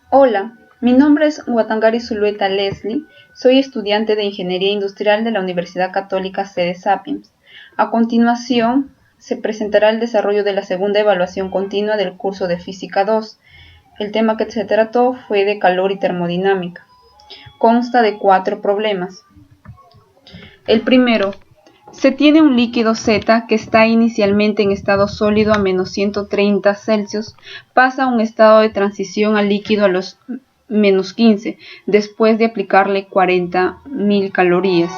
Hola, mi nombre es Watangari Zulueta Leslie, soy estudiante de Ingeniería Industrial de la Universidad Católica Sede Sapiens. A continuación, se presentará el desarrollo de la segunda evaluación continua del curso de Física 2. El tema que se trató fue de calor y termodinámica. Consta de 4 problemas. El primero, se tiene un líquido Z que está inicialmente en estado sólido a menos 130 Celsius, pasa a un estado de transición al líquido a los menos 15, después de aplicarle 40.000 calorías,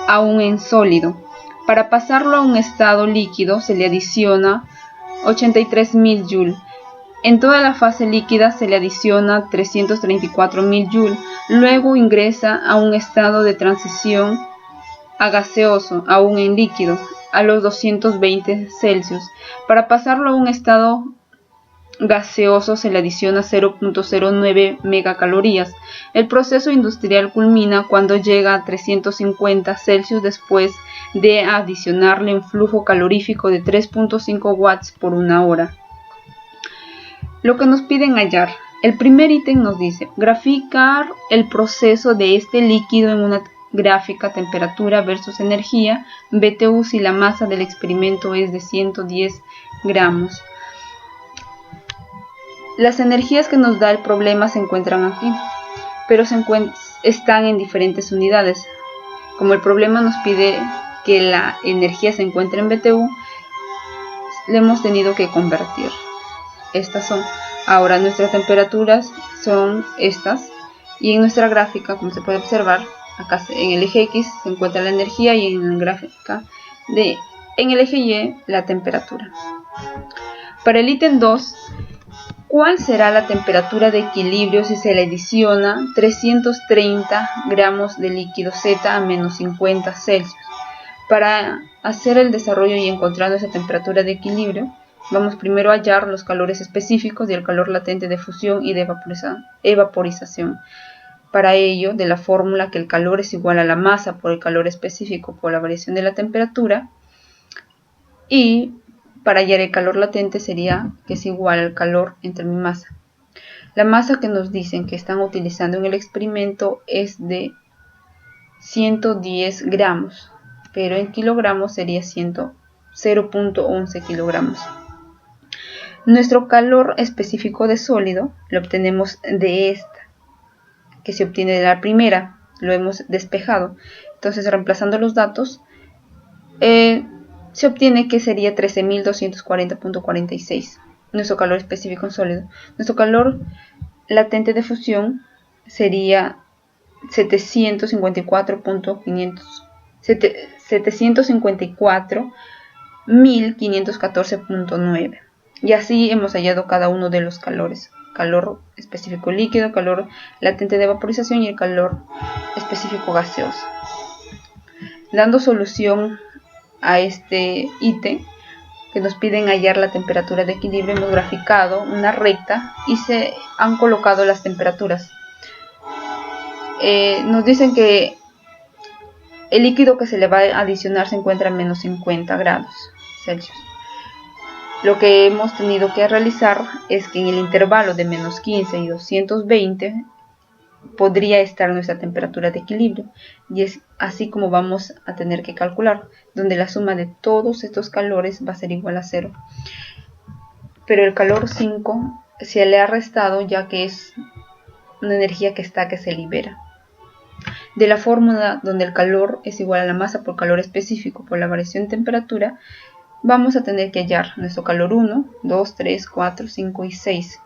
aún en sólido. Para pasarlo a un estado líquido se le adiciona 83.000 Joule. En toda la fase líquida se le adiciona 334.000 Joule. Luego ingresa a un estado de transición a gaseoso, aún en líquido, a los 220 Celsius. Para pasarlo a un estado gaseoso se le adiciona 0.09 megacalorías. El proceso industrial culmina cuando llega a 350 Celsius después de adicionarle un flujo calorífico de 3.5 watts por una hora. Lo que nos piden hallar. El primer ítem nos dice graficar el proceso de este líquido en una gráfica temperatura versus energía, BTU si la masa del experimento es de 110 gramos. Las energías que nos da el problema se encuentran aquí, pero están en diferentes unidades. Como el problema nos pide que la energía se encuentre en BTU, le hemos tenido que convertir. Estas son. Ahora nuestras temperaturas son estas, y en nuestra gráfica, como se puede observar, acá en el eje X se encuentra la energía y en la gráfica en el eje Y la temperatura. Para el ítem 2, ¿cuál será la temperatura de equilibrio si se le adiciona 330 gramos de líquido Z a menos 50 Celsius? Para hacer el desarrollo y encontrar esa temperatura de equilibrio, vamos primero a hallar los calores específicos y el calor latente de fusión y de evaporización. Para ello, de la fórmula que el calor es igual a la masa por el calor específico por la variación de la temperatura, y para hallar el calor latente sería que es igual al calor entre mi masa. La masa que nos dicen que están utilizando en el experimento es de 110 gramos, pero en kilogramos sería 0.11 kilogramos. Nuestro calor específico de sólido lo obtenemos de esta, que se obtiene de la primera, lo hemos despejado. Entonces, reemplazando los datos, se obtiene que sería 13.240.46 nuestro calor específico en sólido. Nuestro calor latente de fusión sería 754.514.9. Y así hemos hallado cada uno de los calores: calor específico líquido, calor latente de vaporización y el calor específico gaseoso. Dando solución a este ítem que nos piden hallar la temperatura de equilibrio, hemos graficado una recta y se han colocado las temperaturas. Nos dicen que el líquido que se le va a adicionar se encuentra a menos 50 grados Celsius. Lo que hemos tenido que realizar es que en el intervalo de menos 15 y 220 podría estar nuestra temperatura de equilibrio, y es así como vamos a tener que calcular, donde la suma de todos estos calores va a ser igual a 0. Pero el calor 5 se le ha restado, ya que es una energía que se libera. De la fórmula donde el calor es igual a la masa por calor específico por la variación de temperatura, vamos a tener que hallar nuestro calor 1, 2, 3, 4, 5 y 6.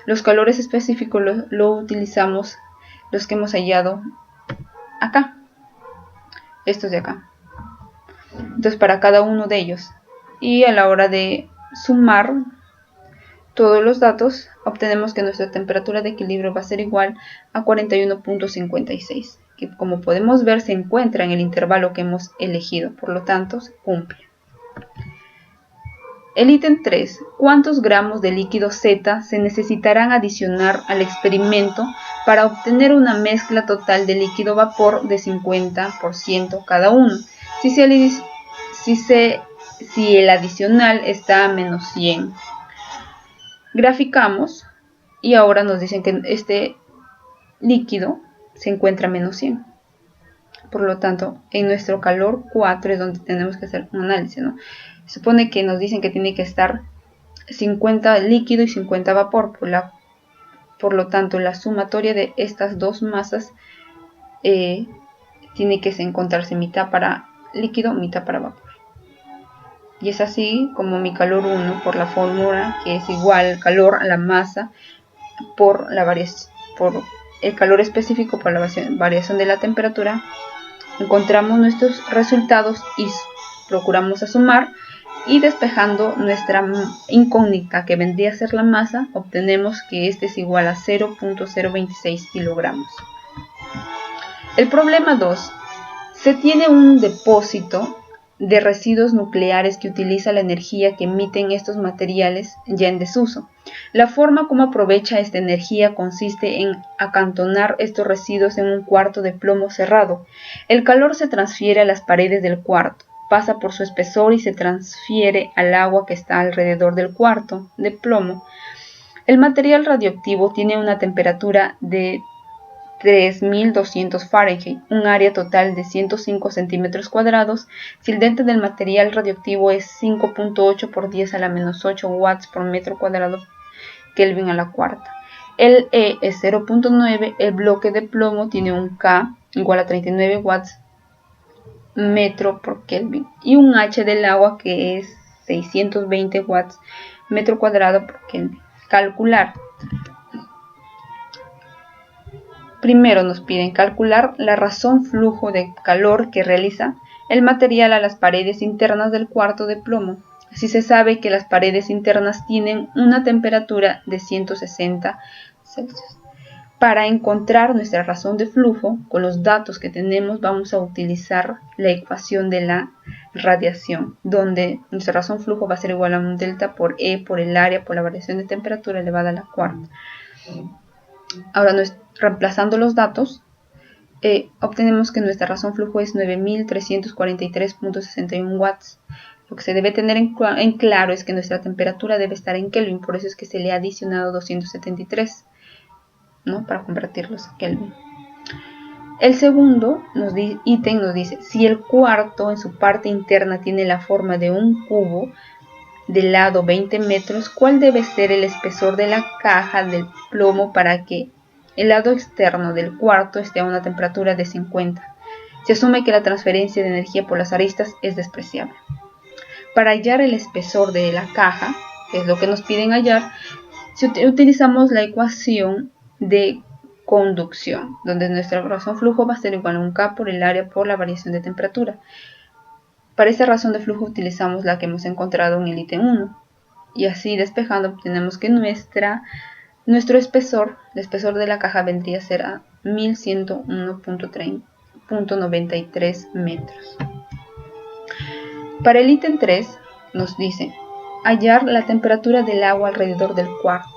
Los calores específicos lo utilizamos los que hemos hallado acá, estos de acá. Entonces, para cada uno de ellos, y a la hora de sumar todos los datos, obtenemos que nuestra temperatura de equilibrio va a ser igual a 41.56, que como podemos ver se encuentra en el intervalo que hemos elegido, por lo tanto se cumple. El ítem 3. ¿Cuántos gramos de líquido Z se necesitarán adicionar al experimento para obtener una mezcla total de líquido vapor de 50% cada uno? Si el adicional está a menos 100. Graficamos y ahora nos dicen que este líquido se encuentra a -100. Por lo tanto, en nuestro calor 4 es donde tenemos que hacer un análisis, ¿no? Se supone que nos dicen que tiene que estar 50 líquido y 50 vapor. Por lo tanto, la sumatoria de estas dos masas tiene que encontrarse mitad para líquido, mitad para vapor. Y es así como mi calor 1 por la fórmula, que es igual al calor a la masa por el calor específico por la variación de la temperatura, encontramos nuestros resultados y procuramos sumar, y despejando nuestra incógnita que vendría a ser la masa, obtenemos que este es igual a 0.026 kilogramos. El problema 2. Se tiene un depósito de residuos nucleares que utiliza la energía que emiten estos materiales ya en desuso. La forma como aprovecha esta energía consiste en acantonar estos residuos en un cuarto de plomo cerrado. El calor se transfiere a las paredes del cuarto, pasa por su espesor y se transfiere al agua que está alrededor del cuarto de plomo. El material radioactivo tiene una temperatura de 3200 Fahrenheit, un área total de 105 centímetros cuadrados. Si el dente del material radioactivo es 5.8 por 10 a la menos 8 watts por metro cuadrado Kelvin a la cuarta. El E es 0.9, el bloque de plomo tiene un K igual a 39 watts metro por Kelvin y un H del agua que es 620 watts metro cuadrado por Kelvin. Calcular. Primero nos piden calcular la razón flujo de calor que realiza el material a las paredes internas del cuarto de plomo. Si se sabe que las paredes internas tienen una temperatura de 160 Celsius. Para encontrar nuestra razón de flujo, con los datos que tenemos vamos a utilizar la ecuación de la radiación, donde nuestra razón de flujo va a ser igual a un delta por E por el área por la variación de temperatura elevada a la cuarta. Ahora, reemplazando los datos, obtenemos que nuestra razón flujo es 9343.61 watts. Lo que se debe tener en claro es que nuestra temperatura debe estar en Kelvin, por eso es que se le ha adicionado 273, ¿no? Para convertirlos a Kelvin. El segundo ítem nos dice, si el cuarto en su parte interna tiene la forma de un cubo de lado 20 metros, ¿cuál debe ser el espesor de la caja del plomo para que el lado externo del cuarto esté a una temperatura de 50? Se asume que la transferencia de energía por las aristas es despreciable. Para hallar el espesor de la caja, que es lo que nos piden hallar, utilizamos la ecuación de conducción, donde nuestra razón flujo va a ser igual a un K por el área por la variación de temperatura. Para esta razón de flujo utilizamos la que hemos encontrado en el ítem 1, y así despejando obtenemos que nuestro espesor, el espesor de la caja vendría a ser a 1101.93 metros. Para el ítem 3 nos dice hallar la temperatura del agua alrededor del cuarto.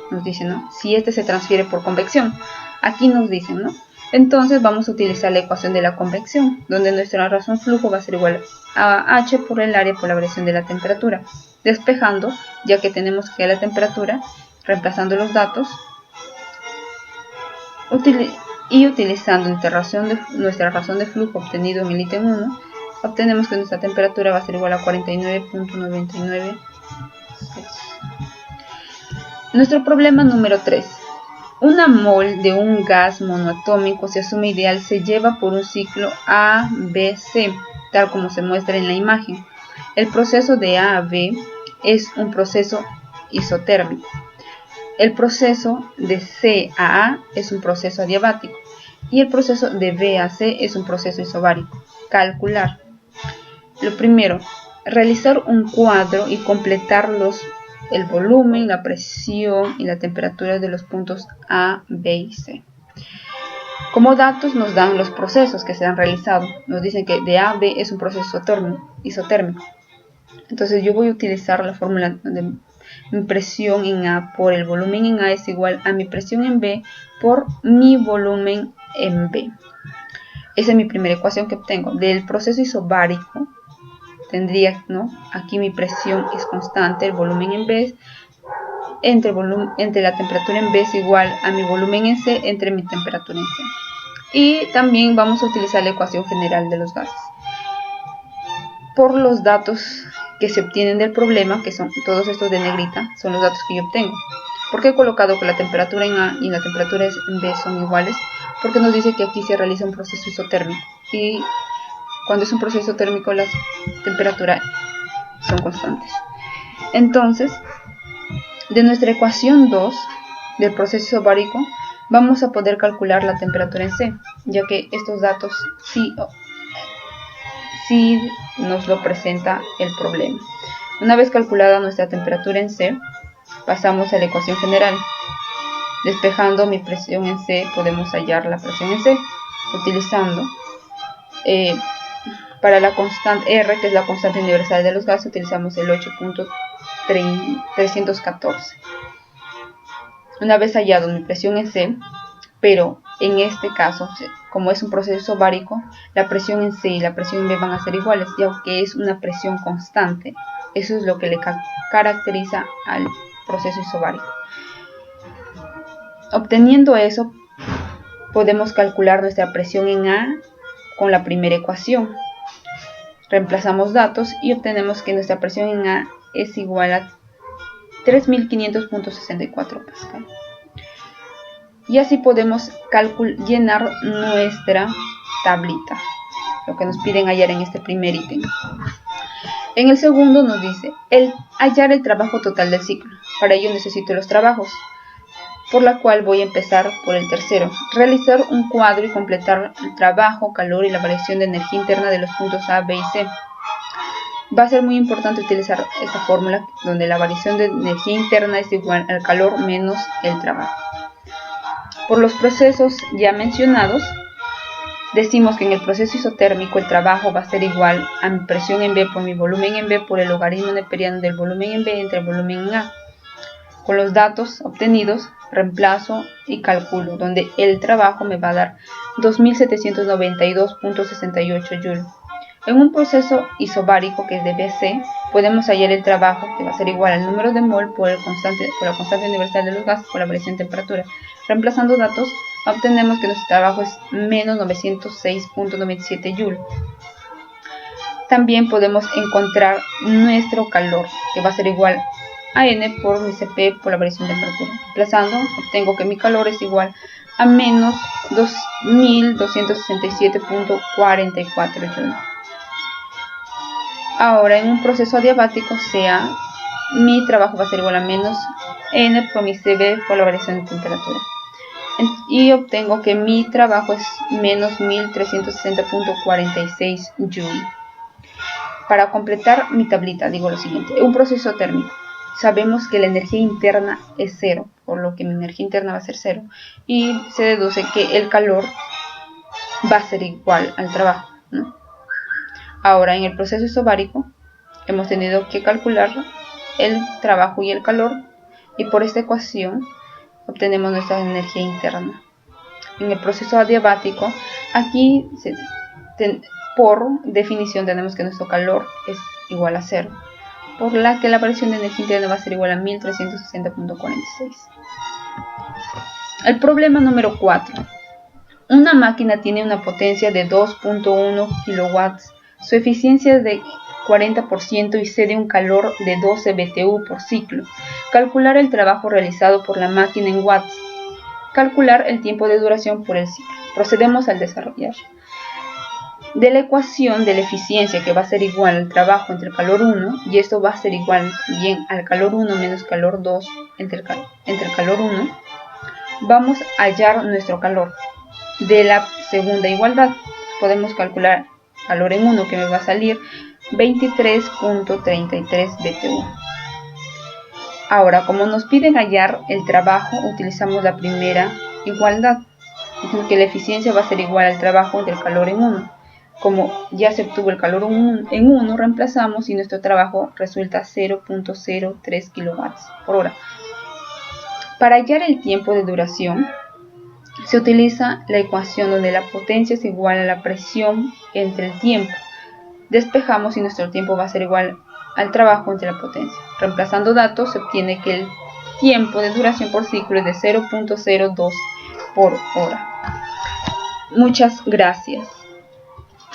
Nos dice, ¿no? Si este se transfiere por convección. Aquí nos dicen, ¿no? Entonces vamos a utilizar la ecuación de la convección, donde nuestra razón flujo va a ser igual a H por el área por la variación de la temperatura. Despejando, ya que tenemos que la temperatura, reemplazando los datos y utilizando nuestra razón de flujo obtenido en el ítem 1, obtenemos que nuestra temperatura va a ser igual a 49.99 Celsius. Nuestro problema número 3. Una mol de un gas monoatómico se asume ideal, se lleva por un ciclo A-B-C, tal como se muestra en la imagen. El proceso de A a B es un proceso isotérmico. El proceso de C a A es un proceso adiabático. Y el proceso de B a C es un proceso isobárico. Calcular. Lo primero, realizar un cuadro y completar el volumen, la presión y la temperatura de los puntos A, B y C. Como datos nos dan los procesos que se han realizado. Nos dicen que de A a B es un proceso isotérmico. Entonces yo voy a utilizar la fórmula de mi presión en A por el volumen en A es igual a mi presión en B por mi volumen en B. Esa es mi primera ecuación que obtengo. Del proceso isobárico tendría, ¿no? Aquí mi presión es constante, el volumen en B entre la temperatura en B es igual a mi volumen en C entre mi temperatura en C. Y también vamos a utilizar la ecuación general de los gases. Por los datos que se obtienen del problema, que son todos estos de negrita, son los datos que yo obtengo. ¿Por qué he colocado que la temperatura en A y la temperatura en B son iguales? Porque nos dice que aquí se realiza un proceso isotérmico. Y cuando es un proceso térmico, las temperaturas son constantes. Entonces, de nuestra ecuación 2 del proceso isobárico, vamos a poder calcular la temperatura en C, ya que estos datos sí nos lo presenta el problema. Una vez calculada nuestra temperatura en C, pasamos a la ecuación general. Despejando mi presión en C, podemos hallar la presión en C, utilizando para la constante R, que es la constante universal de los gases, utilizamos el 8.314. Una vez hallado mi presión en C, pero en este caso, como es un proceso isobárico, la presión en C y la presión en B van a ser iguales, ya que es una presión constante. Eso es lo que le caracteriza al proceso isobárico. Obteniendo eso, podemos calcular nuestra presión en A con la primera ecuación. Reemplazamos datos y obtenemos que nuestra presión en A es igual a 3500.64 pascal. Y así podemos llenar nuestra tablita, lo que nos piden hallar en este primer ítem. En el segundo nos dice hallar el trabajo total del ciclo. Para ello necesito los trabajos, por la cual voy a empezar por el tercero. Realizar un cuadro y completar el trabajo, calor y la variación de energía interna de los puntos A, B y C. Va a ser muy importante utilizar esta fórmula donde la variación de energía interna es igual al calor menos el trabajo. Por los procesos ya mencionados, decimos que en el proceso isotérmico el trabajo va a ser igual a mi presión en B por mi volumen en B por el logaritmo neperiano del volumen en B entre el volumen en A. Con los datos obtenidos, reemplazo y calculo, donde el trabajo me va a dar 2792.68 Joule. En un proceso isobárico que es de BC, podemos hallar el trabajo que va a ser igual al número de mol por la constante universal de los gases por la variación de temperatura. Reemplazando datos, obtenemos que nuestro trabajo es menos 906.97 Joule. También podemos encontrar nuestro calor, que va a ser igual a N por mi Cp por la variación de temperatura. Reemplazando, obtengo que mi calor es igual a menos 2267.44 Joule. Ahora, en un proceso adiabático, sea, mi trabajo va a ser igual a menos N por mi Cv por la variación de temperatura. Y obtengo que mi trabajo es menos 1360.46 Joule. Para completar mi tablita, digo lo siguiente. Un proceso térmico. Sabemos que la energía interna es cero, por lo que mi energía interna va a ser cero. Y se deduce que el calor va a ser igual al trabajo, ¿no? Ahora, en el proceso isobárico, hemos tenido que calcular el trabajo y el calor. Y por esta ecuación obtenemos nuestra energía interna. En el proceso adiabático, aquí por definición tenemos que nuestro calor es igual a cero, por la que la variación de energía interna va a ser igual a 1360.46. El problema número 4. Una máquina tiene una potencia de 2.1 kW, su eficiencia es de 40% y cede un calor de 12 BTU por ciclo. Calcular el trabajo realizado por la máquina en watts. Calcular el tiempo de duración por el ciclo. Procedemos al desarrollar. De la ecuación de la eficiencia, que va a ser igual al trabajo entre el calor 1, y esto va a ser igual bien al calor 1 menos calor 2 entre el calor 1, vamos a hallar nuestro calor. De la segunda igualdad, podemos calcular calor en 1, que me va a salir 23.33 BTU. Ahora, como nos piden hallar el trabajo, utilizamos la primera igualdad, que la eficiencia va a ser igual al trabajo del calor en 1. Como ya se obtuvo el calor en 1, reemplazamos y nuestro trabajo resulta 0.03 kW por hora. Para hallar el tiempo de duración, se utiliza la ecuación donde la potencia es igual a la presión entre el tiempo. Despejamos y nuestro tiempo va a ser igual al trabajo entre la potencia. Reemplazando datos, se obtiene que el tiempo de duración por ciclo es de 0.02 por hora. Muchas gracias.